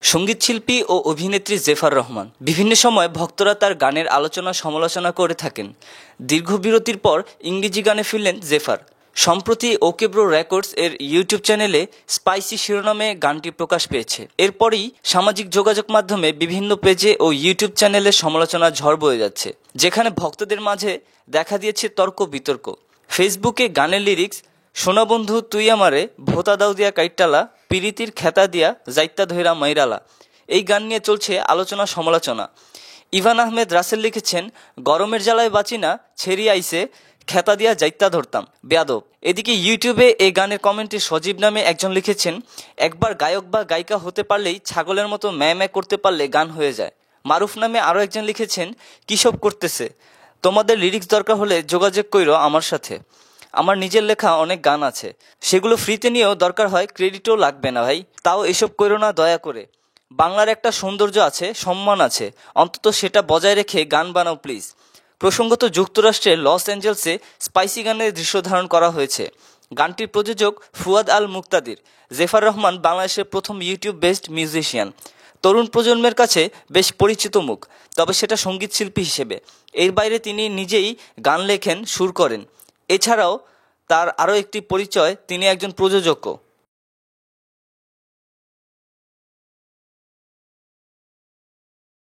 সঙ্গীতশিল্পী ও অভিনেত্রী জেফার রহমান। বিভিন্ন সময় ভক্তরা তার গানের আলোচনা সমালোচনা করে থাকেন। দীর্ঘ বিরতির পর ইংরেজি গানে ফিরলেন জেফার। সম্প্রতি ওকে ব্রো রেকর্ডস এর ইউটিউব চ্যানেলে স্পাইসি শিরোনামে গানটি প্রকাশ পেয়েছে। এরপরই সামাজিক যোগাযোগ মাধ্যমে বিভিন্ন পেজে ও ইউটিউব চ্যানেলে সমালোচনার ঝড় বয়ে যাচ্ছে, যেখানে ভক্তদের মাঝে দেখা দিয়েছে তর্ক বিতর্ক। ফেসবুকে গানের লিরিক্স "সোনা বন্ধু তুই আমারে ভোতা দাও দিয়া কাইট্টালা, পিরিতির খেতা দিয়া যাইত্তা ধইরা মাইরালা" এই গান নিয়ে চলছে আলোচনা সমালোচনা। ইভান আহমেদ রাসেল লিখেছেন, "গরমের জ্বালায় বাঁচি না, ছেড়ি আইসে খেতা দিয়া যাইত্তা ধরতাম বেয়াদব"। এদিকে ইউটিউবে এই গানের কমেন্টে সজীব নামে একজন লিখেছেন, "একবার গায়ক বা গায়িকা হতে পারলেই ছাগলের মতো ম্যাঁ ম্যাঁ করতে পারলে গান হয়ে যায়"। মারুফ নামে আরও একজন লিখেছেন, "কিসব করতেছে, তোমাদের লিরিক্স দরকার হলে যোগাযোগ কইরো আমার সাথে, আমার নিজের লেখা অনেক গান আছে, সেগুলো ফ্রিতে নিয়েও দরকার হয় ক্রেডিটও লাগবে না ভাই, তাও এসব কইরো না দয়া করে। বাংলার একটা সৌন্দর্য আছে, সম্মান আছে, অন্তত সেটা বজায় রেখে গান বানাও প্লিজ"। প্রসঙ্গত, যুক্তরাষ্ট্রের লস অ্যাঞ্জেলসে স্পাইসি গানের দৃশ্য ধারণ করা হয়েছে। গানটির প্রযোজক ফুয়াদ আল মুক্তাদির। জেফার রহমান বাংলাদেশের প্রথম ইউটিউব বেসড মিউজিশিয়ান। তরুণ প্রজন্মের কাছে বেশ পরিচিত মুখ, তবে সেটা সঙ্গীত শিল্পী হিসেবে। এর বাইরে তিনি নিজেই গান লেখেন, সুর করেন। এছাড়াও তার আরও একটি পরিচয়, তিনি একজন প্রযোজকও।